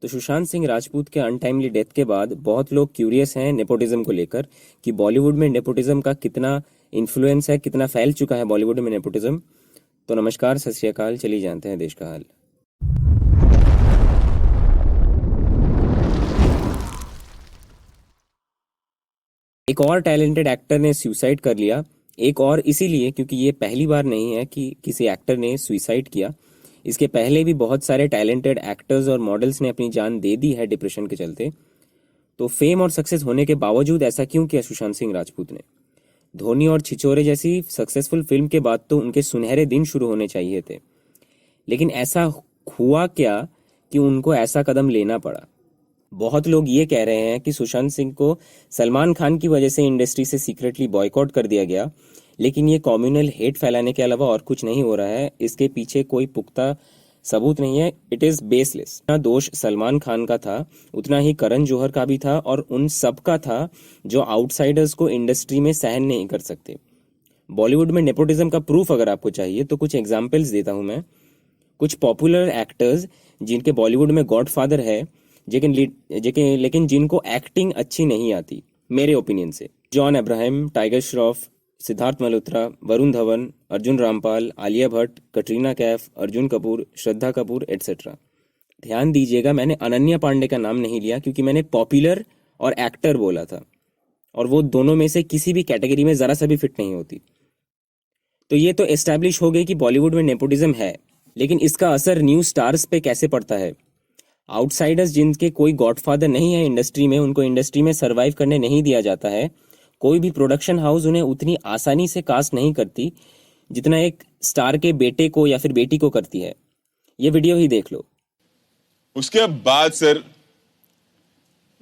तो सुशांत सिंह राजपूत के untimely death के बाद बहुत लोग क्यूरियस हैं नेपोटिज्म को लेकर कि बॉलीवुड में नेपोटिज्म का कितना इन्फ्लुएंस है, कितना फैल चुका है बॉलीवुड में नेपोटिज्म। तो नमस्कार, सत श्री अकाल, चलिए जानते हैं देश का हाल। एक और टैलेंटेड एक्टर ने सुसाइड कर लिया। एक और इसीलिए क्योंकि ये पहली बार नहीं है कि किसी एक्टर ने सुसाइड किया। इसके पहले भी बहुत सारे टैलेंटेड एक्टर्स और मॉडल्स ने अपनी जान दे दी है डिप्रेशन के चलते। तो फेम और सक्सेस होने के बावजूद ऐसा क्यों किया सुशांत सिंह राजपूत ने? धोनी और छिछोरे जैसी सक्सेसफुल फिल्म के बाद तो उनके सुनहरे दिन शुरू होने चाहिए थे, लेकिन ऐसा हुआ क्या कि उनको ऐसा कदम लेना पड़ा? बहुत लोग ये कह रहे हैं कि सुशांत सिंह को सलमान खान की वजह से इंडस्ट्री से सीक्रेटली बॉयकॉट कर दिया गया, लेकिन ये कम्युनल हेट फैलाने के अलावा और कुछ नहीं हो रहा है। इसके पीछे कोई पुख्ता सबूत नहीं है। It is baseless. जितना दोष सलमान खान का था उतना ही करण जौहर का भी था, और उन सब का था जो आउटसाइडर्स को इंडस्ट्री में सहन नहीं कर सकते। बॉलीवुड में नेपोटिज्म का प्रूफ अगर आपको चाहिए तो कुछ एग्जाम्पल्स देता हूं मैं। कुछ पॉपुलर एक्टर्स जिनके बॉलीवुड में गॉडफादर है, लेकिन जिनको एक्टिंग अच्छी नहीं आती मेरे ओपिनियन से। जॉन अब्राहम, टाइगर श्रॉफ, सिद्धार्थ मल्होत्रा, वरुण धवन, अर्जुन रामपाल, आलिया भट्ट, कटरीना कैफ, अर्जुन कपूर, श्रद्धा कपूर एटसेट्रा। ध्यान दीजिएगा, मैंने अनन्या पांडे का नाम नहीं लिया क्योंकि मैंने पॉपुलर और एक्टर बोला था, और वो दोनों में से किसी भी कैटेगरी में जरा सा भी फिट नहीं होती। तो ये तो एस्टैब्लिश हो गई कि बॉलीवुड में नेपोटिज्म है, लेकिन इसका असर न्यू स्टार्स पे कैसे पड़ता है? आउटसाइडर्स जिनके कोई गॉडफादर नहीं है इंडस्ट्री में, उनको इंडस्ट्री में सरवाइव करने नहीं दिया जाता है। कोई भी प्रोडक्शन हाउस उन्हें उतनी आसानी से कास्ट नहीं करती जितना एक स्टार के बेटे को या फिर बेटी को करती है। ये वीडियो ही देख लो। उसके बाद सर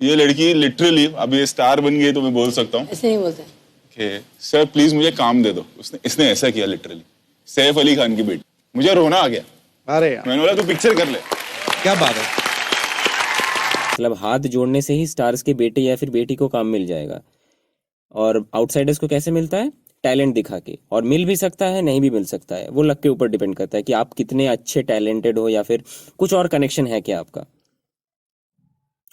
ये लड़की लिटरली अब ये स्टार बन गई, तो मैं बोल सकता हूँ ऐसे नहीं बोलते कि सर प्लीज मुझे काम दे दो। इसने ऐसा किया लिटरली। सैफ अली खान की बेटी, मुझे रोना आ गया। अरे यार, मैंने बोला तू पिक्चर कर ले। क्या बात है। मतलब हाथ जोड़ने से ही स्टार्स के बेटे या फिर बेटी को काम मिल जाएगा, और आउटसाइडर्स को कैसे मिलता है? टैलेंट दिखा के। और मिल भी सकता है, नहीं भी मिल सकता है, वो लक के ऊपर डिपेंड करता है कि आप कितने अच्छे टैलेंटेड हो या फिर कुछ और कनेक्शन है क्या आपका।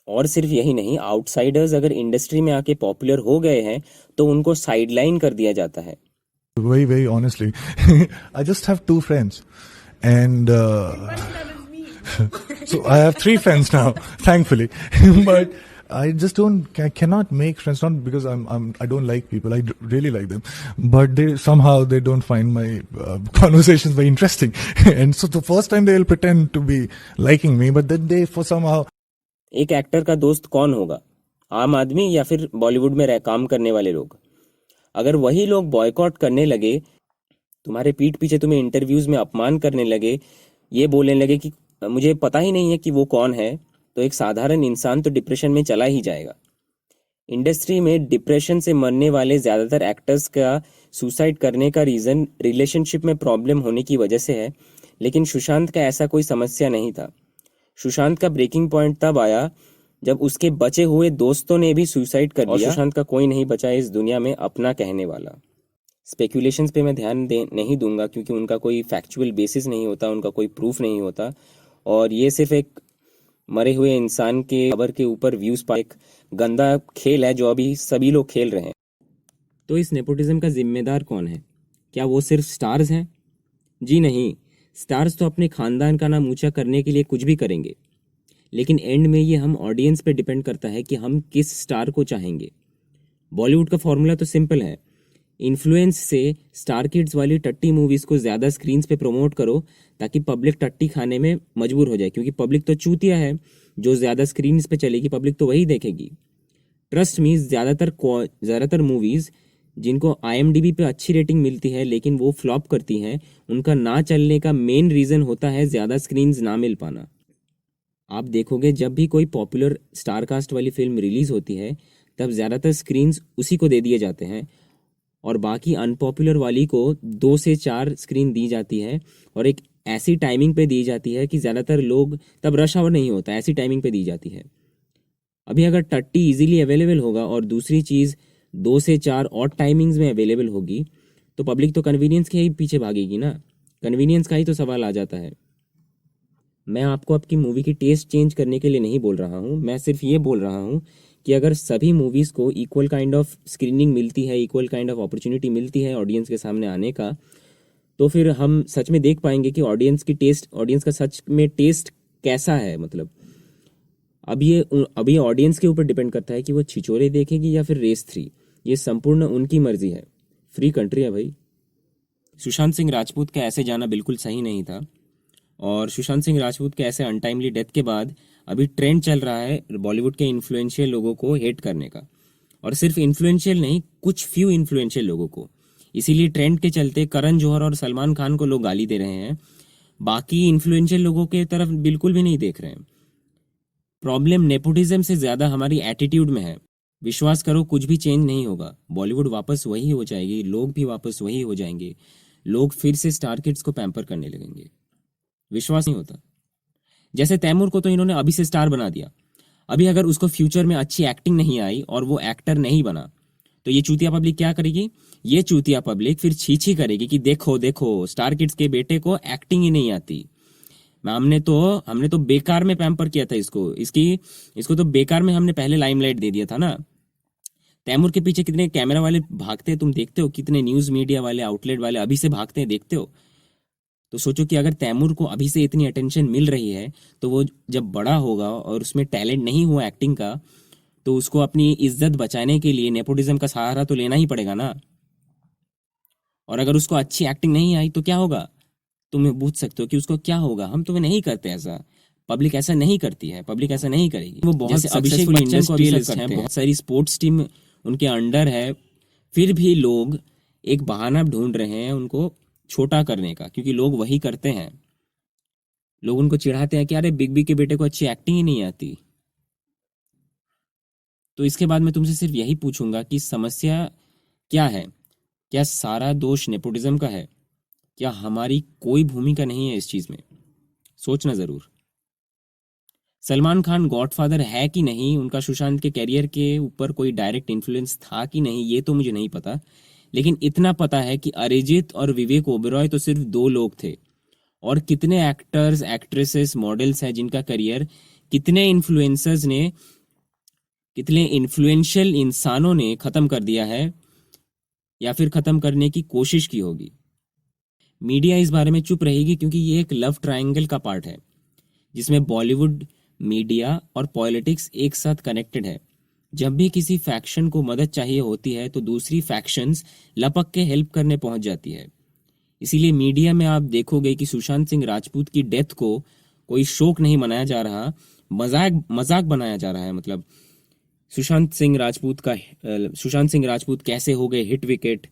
और सिर्फ यही नहीं, आउटसाइडर्स अगर इंडस्ट्री में आके पॉपुलर हो गए हैं तो उनको साइडलाइन कर दिया जाता है। Very honestly, I just have 2 friends, and so I have 3 friends now, thankfully. But I just cannot make friends, not because I don't like people. I really like them, but they don't find my conversations very interesting. And so the first time they will pretend to be liking me, but then they for somehow. एक actor का दोस्त कौन होगा? आम आदमी या फिर बॉलीवुड में काम करने वाले लोग? अगर वही लोग बॉयकॉट करने लगे, तुम्हारे पीठ पीछे तुम्हें इंटरव्यूज में अपमान करने लगे, ये बोलने लगे कि मुझे पता ही नहीं है कि वो कौन है, तो एक साधारण इंसान तो डिप्रेशन में चला ही जाएगा। इंडस्ट्री में डिप्रेशन से मरने वाले ज्यादातर एक्टर्स का सुसाइड करने का रीजन रिलेशनशिप में प्रॉब्लम होने की वजह से है, लेकिन सुशांत का ऐसा कोई समस्या नहीं था। सुशांत का ब्रेकिंग पॉइंट तब आया जब उसके बचे हुए दोस्तों ने भी सुसाइड कर लिया। सुशांत का कोई नहीं बचा इस दुनिया में अपना कहने वाला। स्पेक्यूलेशंस पे मैं ध्यान नहीं दूंगा क्योंकि उनका कोई फैक्चुअल बेसिस नहीं होता, उनका कोई प्रूफ नहीं होता, और ये सिर्फ एक मरे हुए इंसान के खबर के ऊपर व्यूज पा एक गंदा खेल है जो अभी सभी लोग खेल रहे हैं। तो इस नेपोटिज्म का जिम्मेदार कौन है? क्या वो सिर्फ स्टार्स हैं? जी नहीं, स्टार्स तो अपने खानदान का नाम ऊंचा करने के लिए कुछ भी करेंगे, लेकिन एंड में ये हम ऑडियंस पे डिपेंड करता है कि हम किस स्टार को चाहेंगे। बॉलीवुड का फॉर्मूला तो सिंपल है, इन्फ्लुएंस से स्टार किड्स वाली टट्टी मूवीज को ज्यादा स्क्रीन्स पे प्रमोट करो ताकि पब्लिक टट्टी खाने में मजबूर हो जाए, क्योंकि पब्लिक तो चूतिया है। जो ज्यादा स्क्रीन्स पे चलेगी पब्लिक तो वही देखेगी। ट्रस्ट मी, ज्यादातर मूवीज जिनको IMDb पे अच्छी रेटिंग मिलती है लेकिन वो फ्लॉप करती हैं, उनका ना चलने का मेन रीजन होता है ज्यादा स्क्रीन्स ना मिल पाना। आप देखोगे जब भी कोई पॉपुलर स्टार कास्ट वाली फिल्म रिलीज होती है तब ज्यादातर स्क्रीन्स उसी को दे दिए जाते हैं, और बाकी अनपॉपुलर वाली को 2 से 4 स्क्रीन दी जाती है, और एक ऐसी टाइमिंग पे दी जाती है कि ज्यादातर लोग तब रश आवर नहीं होता, ऐसी टाइमिंग पे दी जाती है। अभी अगर टट्टी इजीली अवेलेबल होगा और दूसरी चीज 2 से 4 और टाइमिंग्स में अवेलेबल होगी तो पब्लिक तो कन्वीनियंस के ही पीछे भागेगी ना। कन्वीनियंस का ही तो सवाल आ जाता है। मैं आपको आपकी मूवी की टेस्ट चेंज करने के लिए नहीं बोल रहा हूँ, मैं सिर्फ ये बोल रहा हूँ कि अगर सभी मूवीज़ को इक्वल काइंड ऑफ स्क्रीनिंग मिलती है, इक्वल काइंड ऑफ अपॉर्चुनिटी मिलती है ऑडियंस के सामने आने का, तो फिर हम सच में देख पाएंगे कि ऑडियंस का सच में टेस्ट कैसा है। मतलब अब ये ऑडियंस के ऊपर डिपेंड करता है कि वो छिछोरे देखेगी या फिर रेस 3। ये संपूर्ण उनकी मर्जी है, फ्री कंट्री है भाई। सुशांत सिंह राजपूत का ऐसे जाना बिल्कुल सही नहीं था, और सुशांत सिंह राजपूत के ऐसे अनटाइमली डेथ के बाद अभी ट्रेंड चल रहा है बॉलीवुड के इन्फ्लुएंशियल लोगों को हेट करने का, और सिर्फ इन्फ्लुएंशियल नहीं, कुछ फ्यू इन्फ्लुएंशियल लोगों को। इसीलिए ट्रेंड के चलते करण जौहर और सलमान खान को लोग गाली दे रहे हैं, बाकी इन्फ्लुएंशियल लोगों के तरफ बिल्कुल भी नहीं देख रहे हैं। प्रॉब्लम नेपोटिज्म से ज्यादा हमारी एटीट्यूड में है। विश्वास करो, कुछ भी चेंज नहीं होगा, बॉलीवुड वापस वही हो जाएगी, लोग भी वापस वही हो जाएंगे, लोग फिर से स्टार किड्स को पैम्पर करने लगेंगे। विश्वास नहीं होता। जैसे तैमूर को तो इन्होंने अभी से स्टार बना दिया, अभी अगर उसको फ्यूचर में अच्छी एक्टिंग नहीं आई और वो एक्टर नहीं बना, तो ये चूतिया पब्लिक क्या करेगी? ये चूतिया पब्लिक फिर छीछी करेगी कि देखो देखो स्टार किड्स के बेटे को एक्टिंग ही नहीं आती। हमने तो बेकार में पैम्पर किया था इसको तो बेकार में हमने पहले लाइमलाइट दे दिया था ना। तैमूर के पीछे कितने कैमरा वाले भागते हैं तुम देखते हो, कितने न्यूज मीडिया वाले, आउटलेट वाले अभी से भागते हैं, देखते हो। तो सोचो कि अगर तैमूर को अभी से इतनी अटेंशन मिल रही है, तो वो जब बड़ा होगा और उसमें टैलेंट नहीं हुआ एक्टिंग का, तो उसको अपनी इज्जत बचाने के लिए नेपोटिज्म का सहारा तो लेना ही पड़ेगा ना। और अगर उसको अच्छी एक्टिंग नहीं आई तो क्या होगा? तुम पूछ सकते हो कि उसको क्या होगा। हम तो नहीं करते ऐसा, पब्लिक ऐसा नहीं करती है, पब्लिक ऐसा नहीं करेगी। वो बहुत सक्सेसफुल इंडस्ट्रियलिस्ट हैं, बहुत सारी स्पोर्ट्स टीम उनके अंडर है, फिर भी लोग एक बहाना ढूंढ रहे हैं उनको छोटा करने का, क्योंकि लोग वही करते हैं। लोग उनको चिढ़ाते हैं कि अरे बिग बी के बेटे को अच्छी एक्टिंग ही नहीं आती। तो इसके बाद मैं तुमसे सिर्फ यही पूछूंगा कि समस्या क्या है? क्या सारा दोष नेपोटिज्म का है? क्या हमारी कोई भूमिका नहीं है इस चीज में? सोचना जरूर। सलमान खान गॉडफादर है कि नहीं, उनका सुशांत के कैरियर के ऊपर कोई डायरेक्ट इन्फ्लुएंस था कि नहीं, ये तो मुझे नहीं पता, लेकिन इतना पता है कि अरिजीत और विवेक ओबेरॉय तो सिर्फ 2 लोग थे, और कितने एक्टर्स, एक्ट्रेसेस, मॉडल्स हैं जिनका करियर कितने इन्फ्लुएंसर्स ने, कितने इन्फ्लुएंशियल इंसानों ने खत्म कर दिया है या फिर खत्म करने की कोशिश की होगी। मीडिया इस बारे में चुप रहेगी क्योंकि ये एक लव ट्रायंगल का पार्ट है, जिसमें बॉलीवुड, मीडिया और पॉलिटिक्स एक साथ कनेक्टेड है। जब भी किसी फैक्शन को मदद चाहिए होती है तो दूसरी फैक्शंस लपक के हेल्प करने पहुंच जाती है। इसीलिए मीडिया में आप देखोगे कि सुशांत सिंह राजपूत की डेथ को कोई शोक नहीं मनाया जा रहा, मजाक बनाया जा रहा है। मतलब सुशांत सिंह राजपूत कैसे हो गए hit wicket,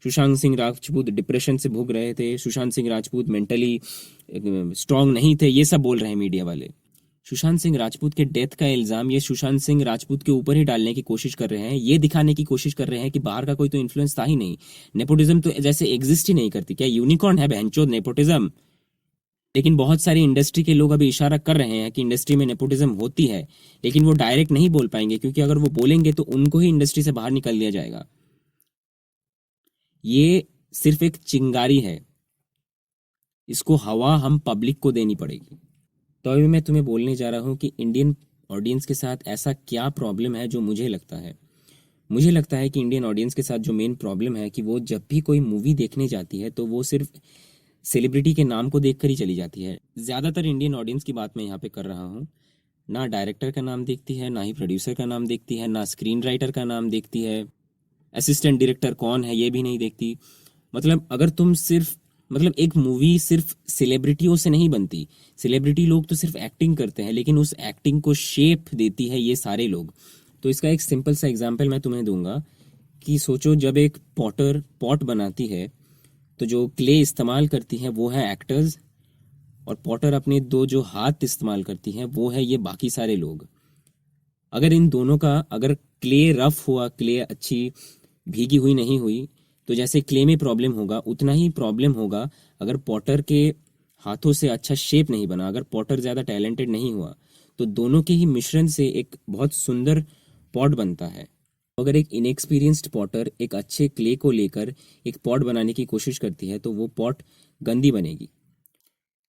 Sushant Singh Rajput depression से भुग रहे थे, सुशांत सिंह राजपूत मेंटली स्ट्रांग नहीं थे, ये सब बोल रहे हैं मीडिया वाले। सुशांत सिंह राजपूत के डेथ का इल्जाम ये सुशांत सिंह राजपूत के ऊपर ही डालने की कोशिश कर रहे हैं, ये दिखाने की कोशिश कर रहे हैं कि बाहर का कोई तो इन्फ्लुएंस था ही नहीं, नेपोटिज्म तो जैसे एग्जिस्ट ही नहीं करती। क्या यूनिकॉर्न है बहनचोद नेपोटिज्म? लेकिन बहुत सारी इंडस्ट्री के लोग अभी इशारा कर रहे हैं कि इंडस्ट्री में नेपोटिज्म होती है, लेकिन वो डायरेक्ट नहीं बोल पाएंगे, क्योंकि अगर वो बोलेंगे तो उनको ही इंडस्ट्री से बाहर निकल दिया जाएगा। ये सिर्फ एक चिंगारी है, इसको हवा हम पब्लिक को देनी पड़ेगी। तो अभी मैं तुम्हें बोलने जा रहा हूँ कि इंडियन ऑडियंस के साथ ऐसा क्या प्रॉब्लम है जो मुझे लगता है कि इंडियन ऑडियंस के साथ जो मेन प्रॉब्लम है कि वो जब भी कोई मूवी देखने जाती है तो वो सिर्फ सेलिब्रिटी के नाम को देखकर ही चली जाती है। ज़्यादातर इंडियन ऑडियंस की बात मैं यहाँ पे कर रहा हूँ, ना डायरेक्टर का नाम देखती है, ना ही प्रोड्यूसर का नाम देखती है, ना स्क्रीन राइटर का नाम देखती है, असिस्टेंट डायरेक्टर कौन है ये भी नहीं देखती। मतलब अगर तुम मतलब एक मूवी सिर्फ सेलिब्रिटियों से नहीं बनती, सेलिब्रिटी लोग तो सिर्फ एक्टिंग करते हैं, लेकिन उस एक्टिंग को शेप देती है ये सारे लोग। तो इसका एक सिंपल सा एग्जांपल मैं तुम्हें दूंगा कि सोचो जब एक पॉटर पॉट बनाती है तो जो क्ले इस्तेमाल करती है वो है एक्टर्स, और पॉटर अपने 2 जो हाथ इस्तेमाल करती हैं वो है ये बाकी सारे लोग। अगर इन दोनों का, अगर क्ले रफ हुआ, क्ले अच्छी भीगी हुई नहीं हुई, तो जैसे क्ले में प्रॉब्लम होगा उतना ही प्रॉब्लम होगा अगर पॉटर के हाथों से अच्छा शेप नहीं बना, अगर पॉटर ज़्यादा टैलेंटेड नहीं हुआ, तो दोनों के ही मिश्रण से एक बहुत सुंदर पॉट बनता है। अगर एक इनएक्सपीरियंस्ड पॉटर एक अच्छे क्ले को लेकर एक पॉट बनाने की कोशिश करती है तो वो पॉट गंदी बनेगी।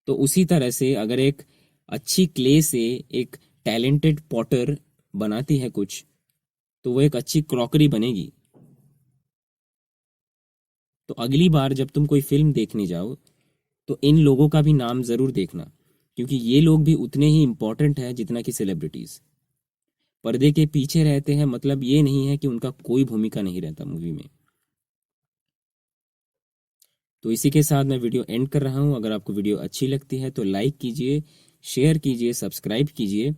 तो उसी तरह से अगर एक अच्छी क्ले से एक टैलेंटेड पॉटर बनाती है कुछ, तो वो एक अच्छी क्रॉकरी बनेगी। तो अगली बार जब तुम कोई फिल्म देखने जाओ तो इन लोगों का भी नाम ज़रूर देखना, क्योंकि ये लोग भी उतने ही इम्पोर्टेंट हैं जितना कि सेलिब्रिटीज़। पर्दे के पीछे रहते हैं मतलब ये नहीं है कि उनका कोई भूमिका नहीं रहता मूवी में। तो इसी के साथ मैं वीडियो एंड कर रहा हूँ। अगर आपको वीडियो अच्छी लगती है तो लाइक कीजिए, शेयर कीजिए, सब्सक्राइब कीजिए।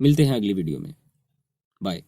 मिलते हैं अगली वीडियो में। बाय।